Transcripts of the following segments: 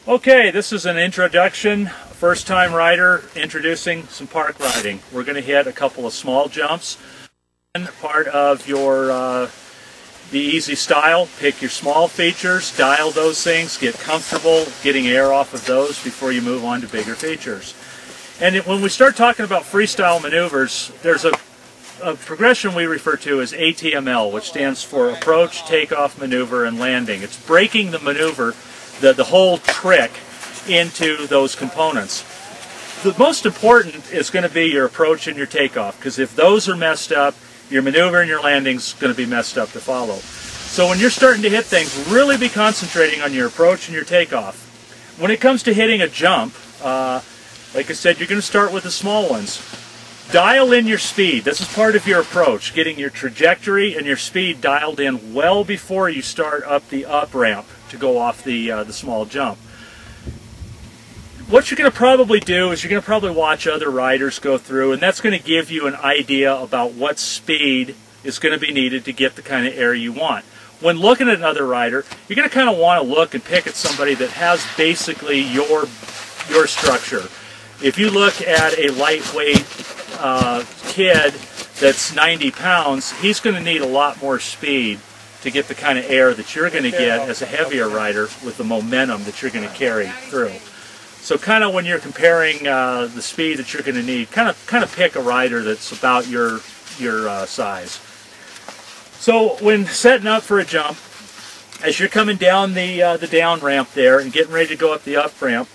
Okay, this is an introduction, first time rider introducing some park riding. We're going to hit a couple of small jumps. Part of your the easy style, pick your small features, dial those things, get comfortable getting air off of those before you move on to bigger features. And when we start talking about freestyle maneuvers, there's a progression we refer to as ATML, which stands for approach, takeoff, maneuver, and landing. It's breaking the maneuver, the whole trick, into those components. The most important is going to be your approach and your takeoff, because if those are messed up, your maneuver and your landing's going to be messed up to follow. So when you're starting to hit things, really be concentrating on your approach and your takeoff. When it comes to hitting a jump, like I said, you're going to start with the small ones. Dial in your speed. This is part of your approach, getting your trajectory and your speed dialed in well before you start up the up ramp to go off the small jump. What you're going to probably do is you're going to probably watch other riders go through, and that's going to give you an idea about what speed is going to be needed to get the kind of air you want. When looking at another rider, you're going to kind of want to look and pick at somebody that has basically your structure. If you look at a lightweight kid that's 90 pounds, he's going to need a lot more speed to get the kind of air that you're going to get as a heavier rider with the momentum that you're going to carry through. So kind of when you're comparing the speed that you're going to need, kind of pick a rider that's about your size. So when setting up for a jump, as you're coming down the down ramp there and getting ready to go up the up ramp,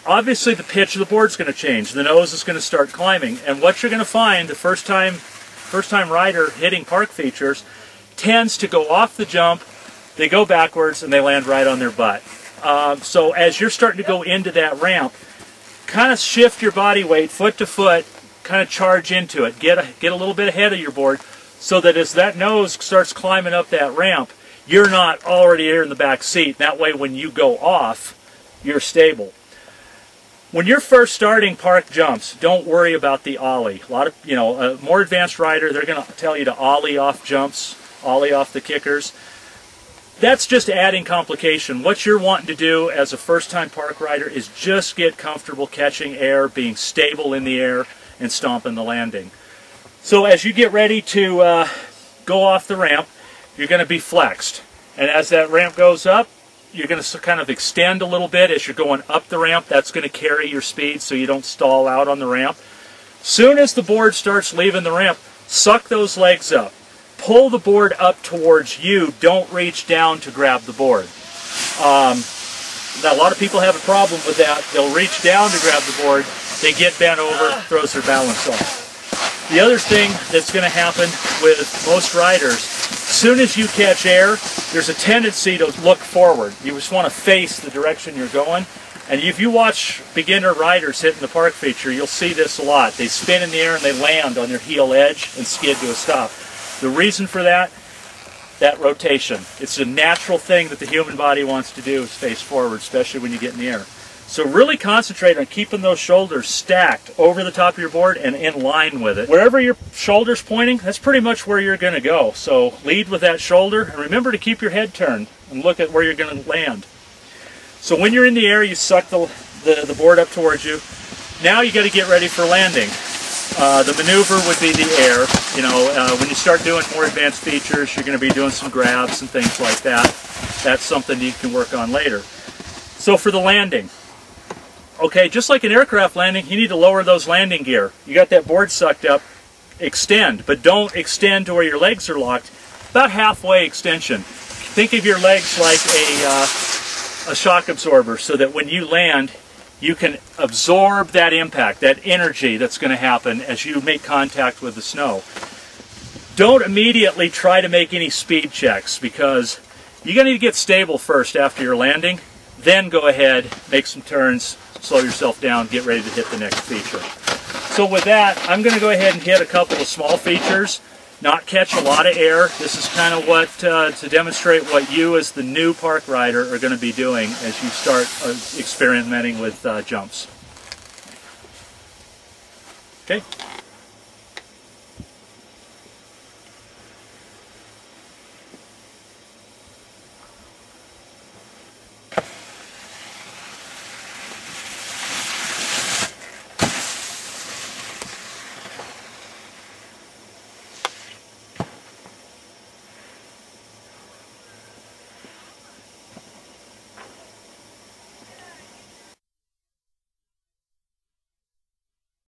obviously the pitch of the board's going to change. The nose is going to start climbing, and what you're going to find the first time rider hitting park features tends to go off the jump, they go backwards, and they land right on their butt. So as you're starting to go into that ramp, kind of shift your body weight foot to foot, kind of charge into it. Get a little bit ahead of your board so that as that nose starts climbing up that ramp, you're not already there in the back seat. That way when you go off, you're stable. When you're first starting park jumps, don't worry about the ollie. A lot of, a more advanced rider, they're going to tell you to ollie off jumps, ollie off the kickers. That's just adding complication. What you're wanting to do as a first-time park rider is just get comfortable catching air, being stable in the air, and stomping the landing. So as you get ready to go off the ramp, you're going to be flexed. And as that ramp goes up, you're going to kind of extend a little bit as you're going up the ramp. That's going to carry your speed so you don't stall out on the ramp. Soon as the board starts leaving the ramp, suck those legs up. Pull the board up towards you. Don't reach down to grab the board. Now, a lot of people have a problem with that. They'll reach down to grab the board. They get bent over, throws their balance off. The other thing that's going to happen with most riders, as soon as you catch air, there's a tendency to look forward. You just want to face the direction you're going. And if you watch beginner riders hitting the park feature, you'll see this a lot. They spin in the air and they land on their heel edge and skid to a stop. The reason for that rotation. It's a natural thing that the human body wants to do, is face forward, especially when you get in the air. So really concentrate on keeping those shoulders stacked over the top of your board and in line with it. Wherever your shoulder's pointing, that's pretty much where you're going to go. So lead with that shoulder, and remember to keep your head turned and look at where you're going to land. So when you're in the air, you suck the board up towards you. Now you got to get ready for landing. The maneuver would be the air. When you start doing more advanced features, you're going to be doing some grabs and things like that. That's something you can work on later. So for the landing, okay, just like an aircraft landing, you need to lower those landing gear. You got that board sucked up, extend, but don't extend to where your legs are locked. About halfway extension. Think of your legs like a shock absorber, so that when you land, you can absorb that impact, that energy that's going to happen as you make contact with the snow. Don't immediately try to make any speed checks, because you're going to need to get stable first after your landing. Then go ahead, make some turns, slow yourself down, get ready to hit the next feature. So with that, I'm going to go ahead and hit a couple of small features, not catch a lot of air. This is kind of what, to demonstrate what you as the new park rider are going to be doing as you start experimenting with jumps. Okay.